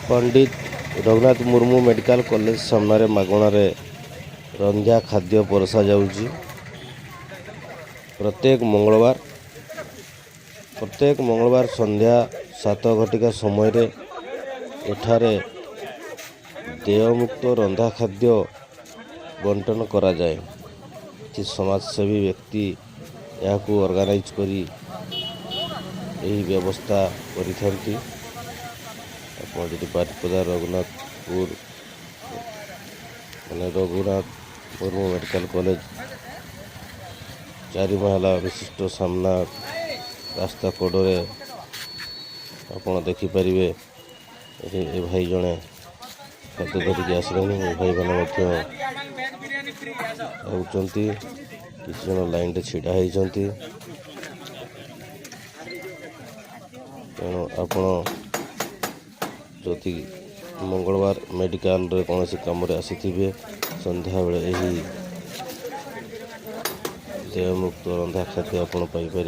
Pandit Raghunath Murmu medical college सामने मागणारे रंधिया खाद्य परसा जाउची। प्रत्येक मंगलवार संध्या 7 घटिका समय एठारे देयमुक्त रंधा खाद्य बंटन करा जाए। कि समाजसेवी व्यक्ति यहाँ ऑर्गेनाइज करी यही व्यवस्था करिथांती। आपण जदि बारिपदा रघुनाथपुर माने रघुनाथ मुर्मू मेडिकल कॉलेज 4 महला विशिष्ट सामना रास्ता कोडरे आपण देखिपारे। ये भाई जड़े खाद्य धरिकी आसले भाई मैंने आउचंती किसी जन लाइन रे छिड़ा होती। तेणु आपण जदि मंगलवार मेडिकल रे कौन कम आसी संध्या बेले यही देयमुक्त रंधा खाद्य आपण पाइपर।